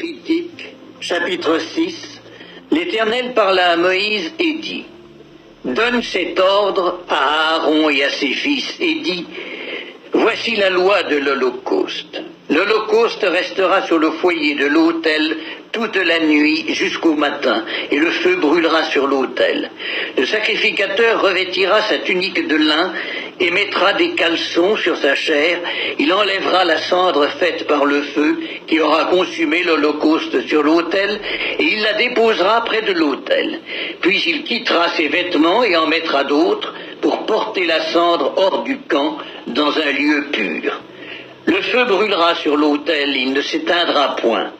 Lévitique, chapitre 6, l'Éternel parla à Moïse et dit, « Donne cet ordre à Aaron et à ses fils et dis, voici la loi de l'Holocauste. L'Holocauste restera sur le foyer de l'autel toute la nuit jusqu'au matin, et le feu brûlera sur l'autel. Le sacrificateur revêtira sa tunique de lin et mettra des caleçons sur sa chair. Il enlèvera la cendre faite par le feu qui aura consumé l'Holocauste sur l'autel, et il la déposera près de l'autel. Puis il quittera ses vêtements et en mettra d'autres pour porter la cendre hors du camp dans un lieu pur. Le feu brûlera sur l'autel, il ne s'éteindra point.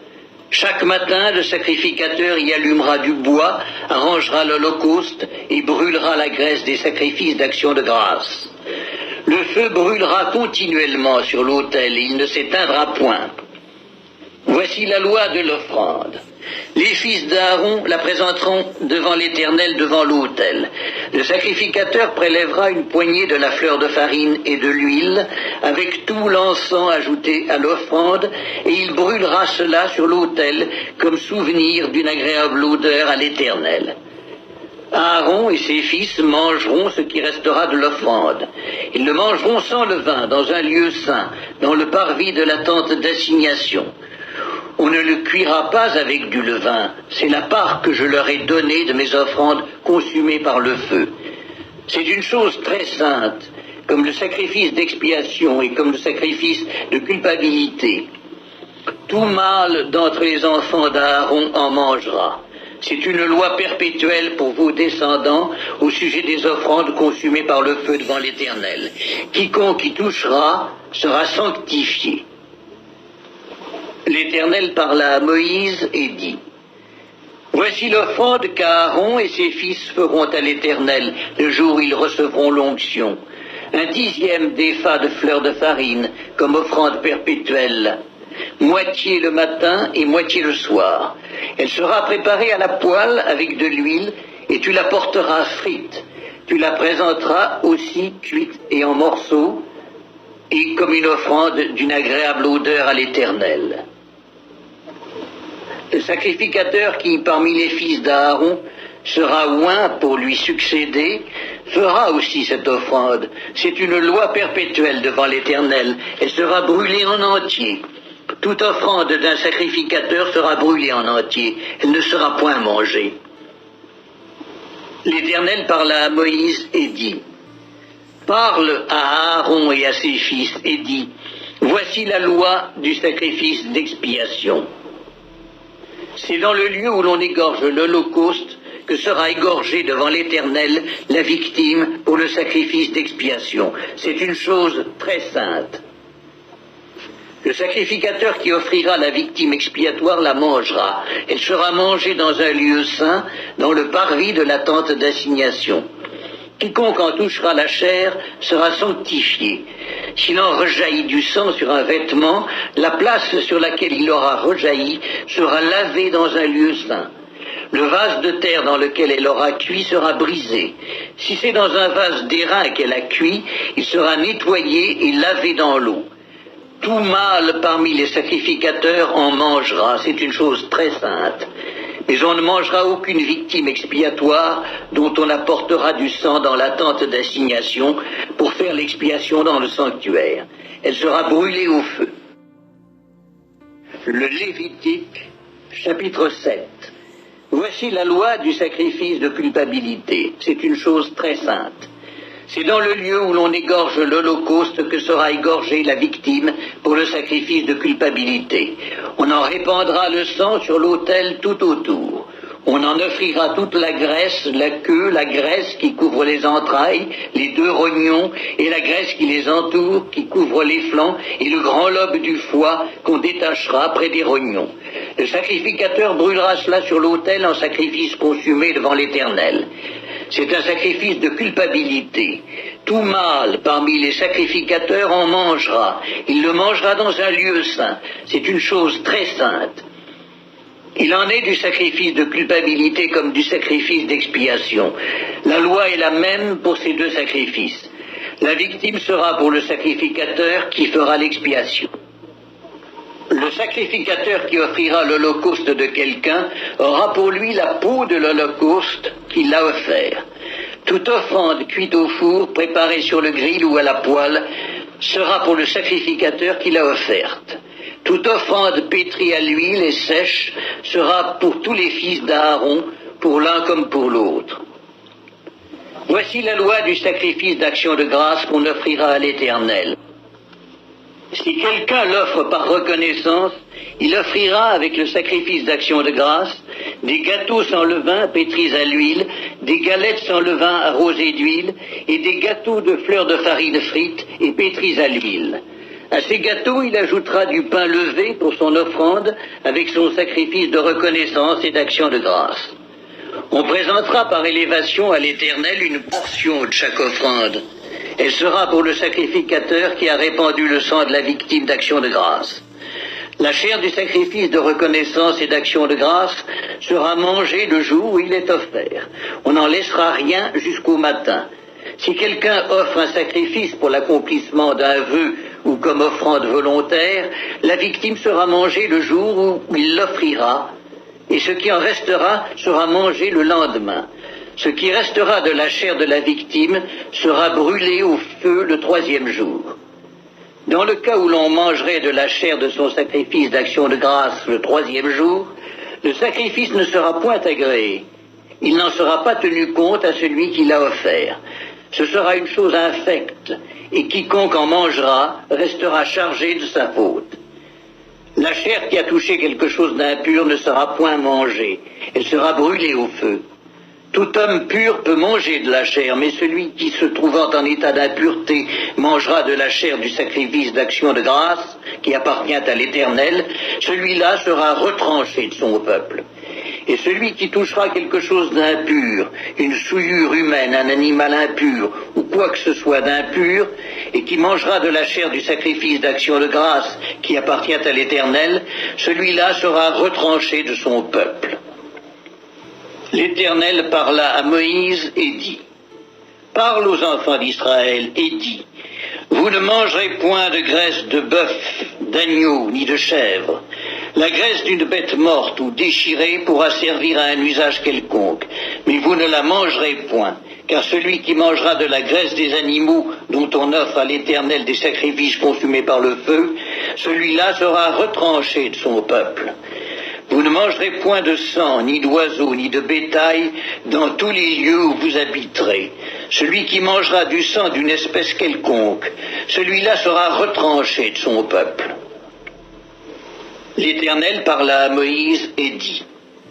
Chaque matin, le sacrificateur y allumera du bois, arrangera l'Holocauste et brûlera la graisse des sacrifices d'action de grâce. Le feu brûlera continuellement sur l'autel et il ne s'éteindra point. Voici la loi de l'offrande. Les fils d'Aaron la présenteront devant l'Éternel devant l'autel. Le sacrificateur prélèvera une poignée de la fleur de farine et de l'huile avec tout l'encens ajouté à l'offrande et il brûlera cela sur l'autel comme souvenir d'une agréable odeur à l'Éternel. Aaron et ses fils mangeront ce qui restera de l'offrande. Ils le mangeront sans levain dans un lieu saint, dans le parvis de la tente d'assignation. On ne le cuira pas avec du levain, c'est la part que je leur ai donnée de mes offrandes consumées par le feu. C'est une chose très sainte, comme le sacrifice d'expiation et comme le sacrifice de culpabilité. Tout mâle d'entre les enfants d'Aaron en mangera. C'est une loi perpétuelle pour vos descendants au sujet des offrandes consumées par le feu devant l'Éternel. Quiconque y touchera sera sanctifié. L'Éternel parla à Moïse et dit, « Voici l'offrande qu'Aaron et ses fils feront à l'Éternel le jour où ils recevront l'onction. 1/10 d'épha de fleur de farine comme offrande perpétuelle, moitié le matin et moitié le soir. Elle sera préparée à la poêle avec de l'huile et tu la porteras frite. Tu la présenteras aussi cuite et en morceaux et comme une offrande d'une agréable odeur à l'Éternel. » Le sacrificateur qui, parmi les fils d'Aaron, sera oint pour lui succéder, fera aussi cette offrande. C'est une loi perpétuelle devant l'Éternel. Elle sera brûlée en entier. Toute offrande d'un sacrificateur sera brûlée en entier. Elle ne sera point mangée. L'Éternel parla à Moïse et dit, « Parle à Aaron et à ses fils et dis, voici la loi du sacrifice d'expiation. C'est dans le lieu où l'on égorge l'Holocauste que sera égorgée devant l'Éternel la victime pour le sacrifice d'expiation. C'est une chose très sainte. Le sacrificateur qui offrira la victime expiatoire la mangera. Elle sera mangée dans un lieu saint, dans le parvis de la tente d'assignation. Quiconque en touchera la chair sera sanctifié. S'il en rejaillit du sang sur un vêtement, la place sur laquelle il aura rejailli sera lavée dans un lieu saint. Le vase de terre dans lequel elle aura cuit sera brisé. Si c'est dans un vase d'airain qu'elle a cuit, il sera nettoyé et lavé dans l'eau. Tout mâle parmi les sacrificateurs en mangera, c'est une chose très sainte. Mais on ne mangera aucune victime expiatoire dont on apportera du sang dans la tente d'assignation pour faire l'expiation dans le sanctuaire. Elle sera brûlée au feu. Le Lévitique, chapitre 7. Voici la loi du sacrifice de culpabilité. C'est une chose très sainte. C'est dans le lieu où l'on égorge l'Holocauste que sera égorgée la victime pour le sacrifice de culpabilité. On en répandra le sang sur l'autel tout autour. On en offrira toute la graisse, la queue, la graisse qui couvre les entrailles, les 2 rognons, et la graisse qui les entoure, qui couvre les flancs, et le grand lobe du foie qu'on détachera près des rognons. Le sacrificateur brûlera cela sur l'autel en sacrifice consumé devant l'Éternel. C'est un sacrifice de culpabilité. Tout mâle parmi les sacrificateurs en mangera. Il le mangera dans un lieu saint. C'est une chose très sainte. Il en est du sacrifice de culpabilité comme du sacrifice d'expiation. La loi est la même pour ces 2 sacrifices. La victime sera pour le sacrificateur qui fera l'expiation. Le sacrificateur qui offrira l'holocauste de quelqu'un aura pour lui la peau de l'holocauste qu'il a offert. Toute offrande cuite au four, préparée sur le grill ou à la poêle, sera pour le sacrificateur qui l'a offerte. Toute offrande pétrie à l'huile et sèche sera pour tous les fils d'Aaron, pour l'un comme pour l'autre. Voici la loi du sacrifice d'action de grâce qu'on offrira à l'Éternel. Si quelqu'un l'offre par reconnaissance, il offrira avec le sacrifice d'action de grâce des gâteaux sans levain pétris à l'huile, des galettes sans levain arrosées d'huile et des gâteaux de fleurs de farine frites et pétris à l'huile. À ces gâteaux, il ajoutera du pain levé pour son offrande avec son sacrifice de reconnaissance et d'action de grâce. On présentera par élévation à l'Éternel une portion de chaque offrande. Elle sera pour le sacrificateur qui a répandu le sang de la victime d'action de grâce. La chair du sacrifice de reconnaissance et d'action de grâce sera mangée le jour où il est offert. On n'en laissera rien jusqu'au matin. Si quelqu'un offre un sacrifice pour l'accomplissement d'un vœu ou comme offrande volontaire, la victime sera mangée le jour où il l'offrira, et ce qui en restera sera mangé le lendemain. Ce qui restera de la chair de la victime sera brûlé au feu le 3e jour. Dans le cas où l'on mangerait de la chair de son sacrifice d'action de grâce le 3e jour, le sacrifice ne sera point agréé. Il n'en sera pas tenu compte à celui qui l'a offert. Ce sera une chose infecte, et quiconque en mangera restera chargé de sa faute. La chair qui a touché quelque chose d'impur ne sera point mangée, elle sera brûlée au feu. Tout homme pur peut manger de la chair, mais celui qui se trouvant en état d'impureté mangera de la chair du sacrifice d'action de grâce qui appartient à l'Éternel, celui-là sera retranché de son peuple. Et celui qui touchera quelque chose d'impur, une souillure humaine, un animal impur, ou quoi que ce soit d'impur, et qui mangera de la chair du sacrifice d'action de grâce qui appartient à l'Éternel, celui-là sera retranché de son peuple. L'Éternel parla à Moïse et dit, « Parle aux enfants d'Israël et dis, vous ne mangerez point de graisse de bœuf, d'agneau, ni de chèvre. La graisse d'une bête morte ou déchirée pourra servir à un usage quelconque, mais vous ne la mangerez point, car celui qui mangera de la graisse des animaux dont on offre à l'Éternel des sacrifices consumés par le feu, celui-là sera retranché de son peuple. Vous ne mangerez point de sang, ni d'oiseaux, ni de bétail, dans tous les lieux où vous habiterez. Celui qui mangera du sang d'une espèce quelconque, celui-là sera retranché de son peuple. » L'Éternel parla à Moïse et dit,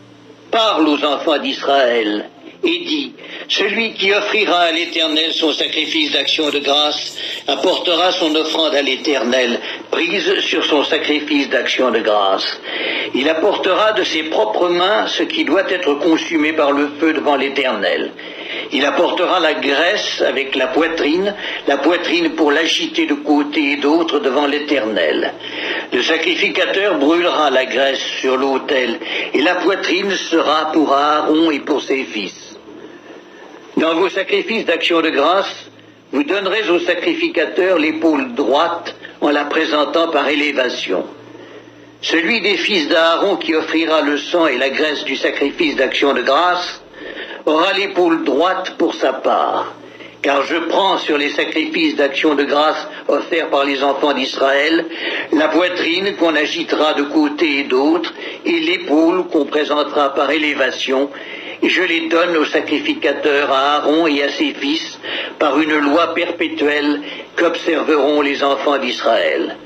« Parle aux enfants d'Israël, et dit, celui qui offrira à l'Éternel son sacrifice d'action de grâce apportera son offrande à l'Éternel, prise sur son sacrifice d'action de grâce. Il apportera de ses propres mains ce qui doit être consumé par le feu devant l'Éternel. Il apportera la graisse avec la poitrine pour l'agiter de côté et d'autre devant l'Éternel. Le sacrificateur brûlera la graisse sur l'autel, et la poitrine sera pour Aaron et pour ses fils. Dans vos sacrifices d'action de grâce, vous donnerez au sacrificateur l'épaule droite en la présentant par élévation. Celui des fils d'Aaron qui offrira le sang et la graisse du sacrifice d'action de grâce aura l'épaule droite pour sa part, car je prends sur les sacrifices d'action de grâce offerts par les enfants d'Israël la poitrine qu'on agitera de côté et d'autre et l'épaule qu'on présentera par élévation, et je les donne au sacrificateur, à Aaron et à ses fils, par une loi perpétuelle qu'observeront les enfants d'Israël.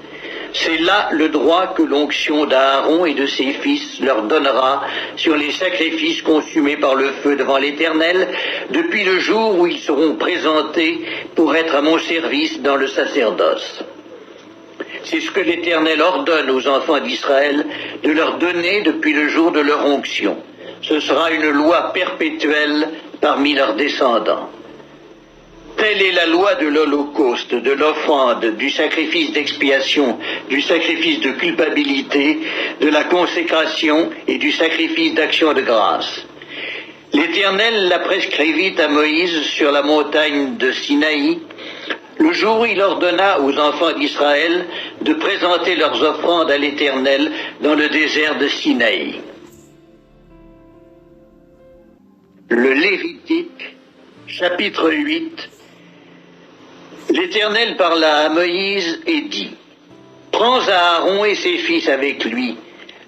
C'est là le droit que l'onction d'Aaron et de ses fils leur donnera sur les sacrifices consumés par le feu devant l'Éternel, depuis le jour où ils seront présentés pour être à mon service dans le sacerdoce. C'est ce que l'Éternel ordonne aux enfants d'Israël de leur donner depuis le jour de leur onction. Ce sera une loi perpétuelle parmi leurs descendants. Telle est la loi de l'holocauste, de l'offrande, du sacrifice d'expiation, du sacrifice de culpabilité, de la consécration et du sacrifice d'action de grâce. L'Éternel la prescrivit à Moïse sur la montagne de Sinaï, le jour où il ordonna aux enfants d'Israël de présenter leurs offrandes à l'Éternel dans le désert de Sinaï. Le Lévitique, chapitre 8. L'Éternel parla à Moïse et dit: Prends Aaron et ses fils avec lui,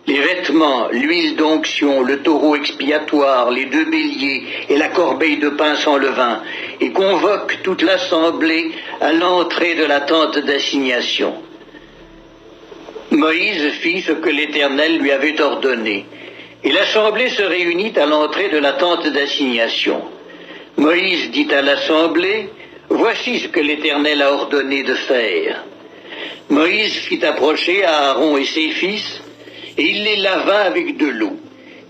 les vêtements, l'huile d'onction, le taureau expiatoire, les 2 béliers et la corbeille de pain sans levain, et convoque toute l'assemblée à l'entrée de la tente d'assignation. Moïse fit ce que l'Éternel lui avait ordonné, et l'assemblée se réunit à l'entrée de la tente d'assignation. Moïse dit à l'assemblée: Voici ce que l'Éternel a ordonné de faire. Moïse fit approcher Aaron et ses fils, et il les lava avec de l'eau.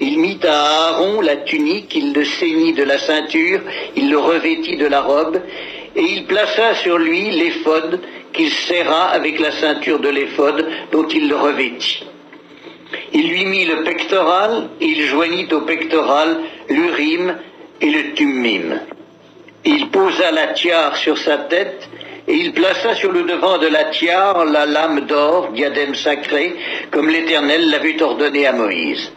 Il mit à Aaron la tunique, il le ceignit de la ceinture, il le revêtit de la robe, et il plaça sur lui l'éphod qu'il serra avec la ceinture de l'éphod dont il le revêtit. Il lui mit le pectoral, et il joignit au pectoral l'urim et le thummim. Il posa la tiare sur sa tête, et il plaça sur le devant de la tiare la lame d'or, diadème sacré, comme l'Éternel l'avait ordonné à Moïse.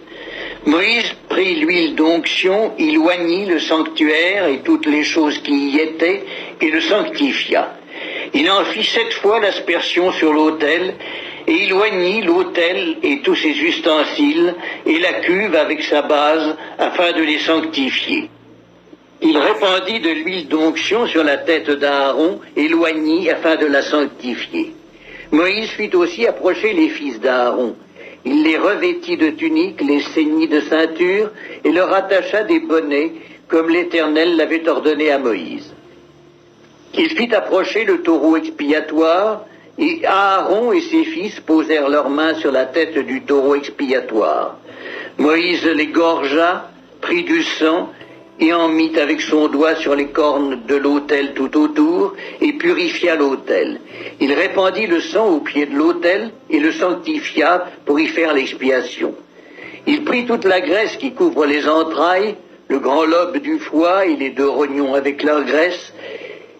Moïse prit l'huile d'onction, il oignit le sanctuaire et toutes les choses qui y étaient, et le sanctifia. Il en fit 7 fois l'aspersion sur l'autel, et il oignit l'autel et tous ses ustensiles, et la cuve avec sa base, afin de les sanctifier. Il répandit de l'huile d'onction sur la tête d'Aaron et l'oignit afin de la sanctifier. Moïse fit aussi approcher les fils d'Aaron. Il les revêtit de tuniques, les ceignit de ceinture et leur attacha des bonnets, comme l'Éternel l'avait ordonné à Moïse. Il fit approcher le taureau expiatoire, et Aaron et ses fils posèrent leurs mains sur la tête du taureau expiatoire. Moïse l'égorgea, prit du sang, et en mit avec son doigt sur les cornes de l'autel tout autour, et purifia l'autel. Il répandit le sang au pied de l'autel, et le sanctifia pour y faire l'expiation. Il prit toute la graisse qui couvre les entrailles, le grand lobe du foie et les 2 rognons avec leur graisse,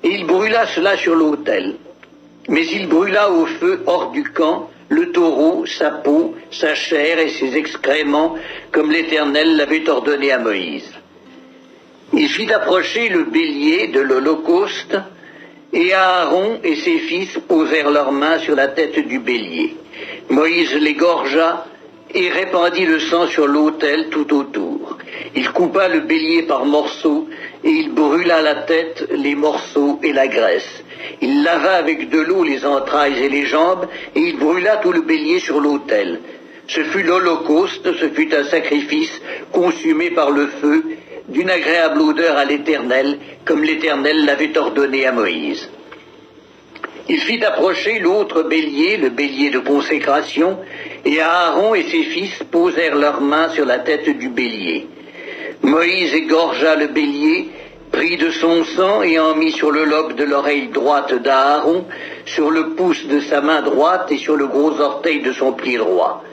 et il brûla cela sur l'autel. Mais il brûla au feu hors du camp le taureau, sa peau, sa chair et ses excréments, comme l'Éternel l'avait ordonné à Moïse. Il fit approcher le bélier de l'Holocauste, et Aaron et ses fils posèrent leurs mains sur la tête du bélier. Moïse l'égorgea et répandit le sang sur l'autel tout autour. Il coupa le bélier par morceaux, et il brûla la tête, les morceaux et la graisse. Il lava avec de l'eau les entrailles et les jambes, et il brûla tout le bélier sur l'autel. Ce fut l'Holocauste, ce fut un sacrifice consumé par le feu, d'une agréable odeur à l'Éternel, comme l'Éternel l'avait ordonné à Moïse. Il fit approcher l'autre bélier, le bélier de consécration, et Aaron et ses fils posèrent leurs mains sur la tête du bélier. Moïse égorgea le bélier, prit de son sang et en mit sur le lobe de l'oreille droite d'Aaron, sur le pouce de sa main droite et sur le gros orteil de son pied droit.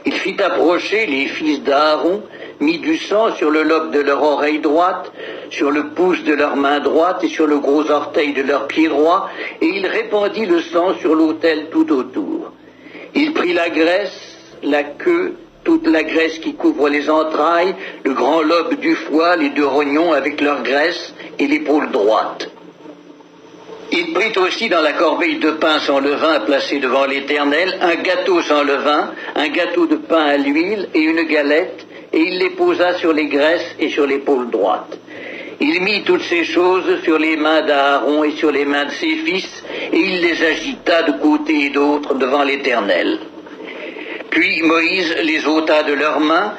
Il fit approcher les fils d'Aaron, mit du sang sur le lobe de leur oreille droite, sur le pouce de leur main droite et sur le gros orteil de leur pied droit, et il répandit le sang sur l'autel tout autour. Il prit la graisse, la queue, toute la graisse qui couvre les entrailles, le grand lobe du foie, les 2 rognons avec leur graisse et l'épaule droite. Il prit aussi dans la corbeille de pain sans levain placée devant l'Éternel un gâteau sans levain, un gâteau de pain à l'huile et une galette, et il les posa sur les graisses et sur l'épaule droite. Il mit toutes ces choses sur les mains d'Aaron et sur les mains de ses fils, et il les agita de côté et d'autre devant l'Éternel. Puis Moïse les ôta de leurs mains,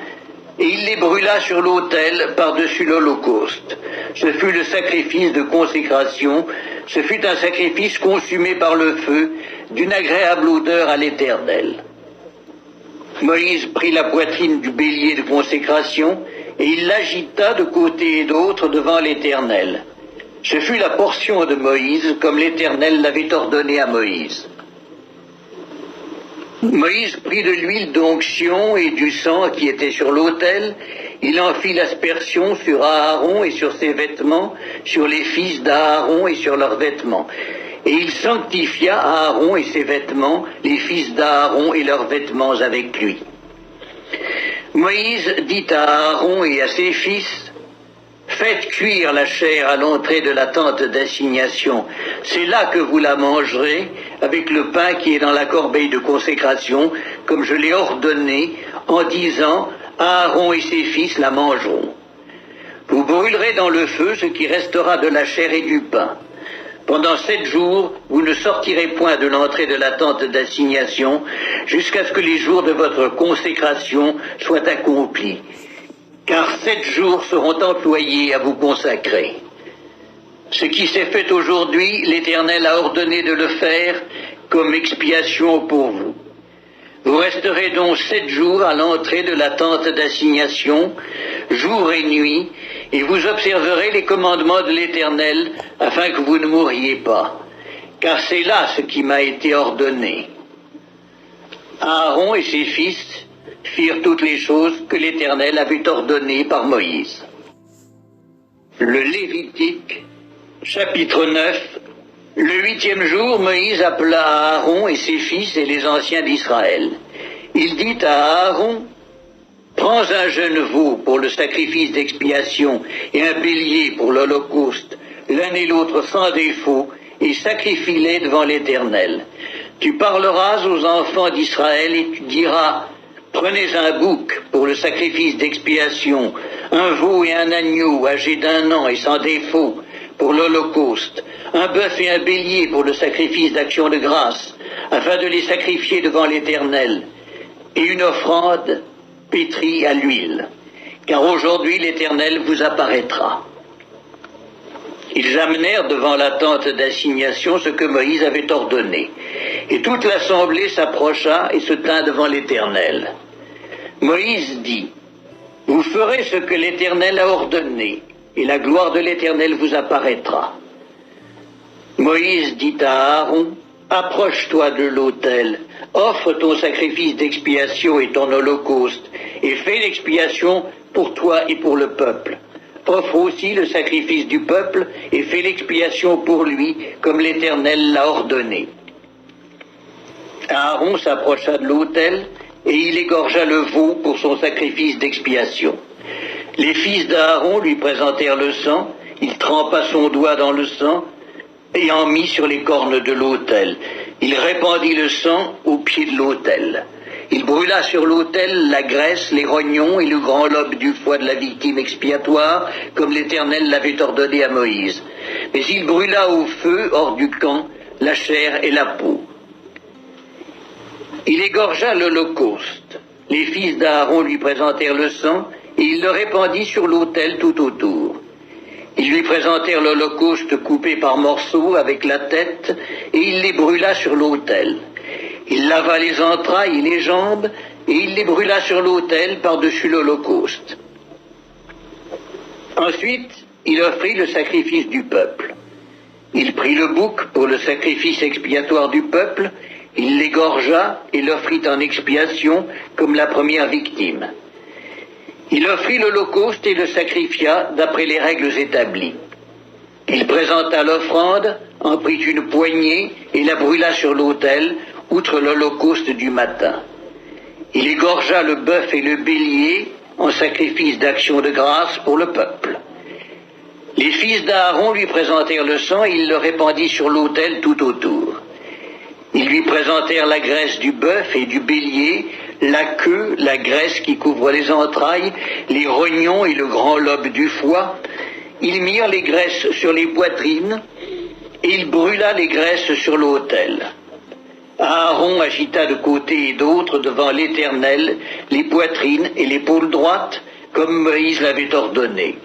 et il les brûla sur l'autel par-dessus l'Holocauste. Ce fut le sacrifice de consécration, ce fut un sacrifice consumé par le feu, d'une agréable odeur à l'Éternel. Moïse prit la poitrine du bélier de consécration, et il l'agita de côté et d'autre devant l'Éternel. Ce fut la portion de Moïse, comme l'Éternel l'avait ordonné à Moïse. Moïse prit de l'huile d'onction et du sang qui était sur l'autel, il en fit l'aspersion sur Aaron et sur ses vêtements, sur les fils d'Aaron et sur leurs vêtements. Et il sanctifia Aaron et ses vêtements, les fils d'Aaron et leurs vêtements avec lui. Moïse dit à Aaron et à ses fils, « Faites cuire la chair à l'entrée de la tente d'assignation. C'est là que vous la mangerez, avec le pain qui est dans la corbeille de consécration, comme je l'ai ordonné, en disant, Aaron et ses fils la mangeront. Vous brûlerez dans le feu ce qui restera de la chair et du pain. Pendant 7 jours, vous ne sortirez point de l'entrée de la tente d'assignation jusqu'à ce que les jours de votre consécration soient accomplis. Car 7 jours seront employés à vous consacrer. Ce qui s'est fait aujourd'hui, l'Éternel a ordonné de le faire comme expiation pour vous. Vous resterez donc 7 jours à l'entrée de la tente d'assignation, jour et nuit, et vous observerez les commandements de l'Éternel, afin que vous ne mouriez pas, car c'est là ce qui m'a été ordonné. Aaron et ses fils firent toutes les choses que l'Éternel avait ordonnées par Moïse. Le Lévitique, chapitre 9. Le 8e jour, Moïse appela Aaron et ses fils et les anciens d'Israël. Il dit à Aaron, « Prends un jeune veau pour le sacrifice d'expiation et un bélier pour l'holocauste, l'un et l'autre sans défaut, et sacrifie-les devant l'Éternel. Tu parleras aux enfants d'Israël et tu diras, « Prenez un bouc pour le sacrifice d'expiation, un veau et un agneau âgés d'1 an et sans défaut, pour l'holocauste, un bœuf et un bélier pour le sacrifice d'action de grâce, afin de les sacrifier devant l'Éternel, et une offrande pétrie à l'huile, car aujourd'hui l'Éternel vous apparaîtra. » Ils amenèrent devant la tente d'assignation ce que Moïse avait ordonné, et toute l'assemblée s'approcha et se tint devant l'Éternel. Moïse dit, « Vous ferez ce que l'Éternel a ordonné, et la gloire de l'Éternel vous apparaîtra. » Moïse dit à Aaron, « Approche-toi de l'autel, offre ton sacrifice d'expiation et ton holocauste, et fais l'expiation pour toi et pour le peuple. Offre aussi le sacrifice du peuple, et fais l'expiation pour lui, comme l'Éternel l'a ordonné. » Aaron s'approcha de l'autel, et il égorgea le veau pour son sacrifice d'expiation. Les fils d'Aaron lui présentèrent le sang, il trempa son doigt dans le sang, et en mit sur les cornes de l'autel. Il répandit le sang au pied de l'autel. Il brûla sur l'autel la graisse, les rognons et le grand lobe du foie de la victime expiatoire, comme l'Éternel l'avait ordonné à Moïse. Mais il brûla au feu, hors du camp, la chair et la peau. Il égorgea l'holocauste. Les fils d'Aaron lui présentèrent le sang, et il le répandit sur l'autel tout autour. Ils lui présentèrent l'holocauste coupé par morceaux avec la tête, et il les brûla sur l'autel. Il lava les entrailles et les jambes, et il les brûla sur l'autel par-dessus l'holocauste. Ensuite, il offrit le sacrifice du peuple. Il prit le bouc pour le sacrifice expiatoire du peuple, il l'égorgea et l'offrit en expiation comme la première victime. Il offrit l'holocauste et le sacrifia d'après les règles établies. Il présenta l'offrande, en prit une poignée et la brûla sur l'autel, outre l'holocauste du matin. Il égorgea le bœuf et le bélier en sacrifice d'action de grâce pour le peuple. Les fils d'Aaron lui présentèrent le sang et il le répandit sur l'autel tout autour. Ils lui présentèrent la graisse du bœuf et du bélier, la queue, la graisse qui couvre les entrailles, les rognons et le grand lobe du foie. Ils mirent les graisses sur les poitrines, et il brûla les graisses sur l'autel. Aaron agita de côté et d'autre devant l'Éternel les poitrines et l'épaule droite, comme Moïse l'avait ordonné.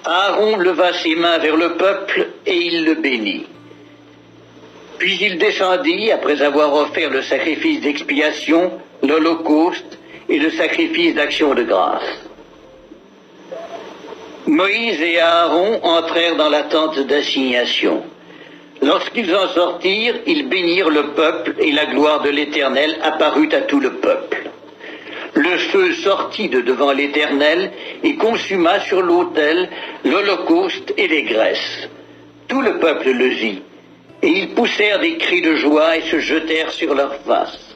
Aaron leva ses mains vers le peuple et il le bénit. Puis il descendit, après avoir offert le sacrifice d'expiation, l'holocauste et le sacrifice d'action de grâce. Moïse et Aaron entrèrent dans la tente d'assignation. Lorsqu'ils en sortirent, ils bénirent le peuple et la gloire de l'Éternel apparut à tout le peuple. Le feu sortit de devant l'Éternel et consuma sur l'autel l'holocauste et les graisses. tout le peuple le vit, et ils poussèrent des cris de joie et se jetèrent sur leurs faces.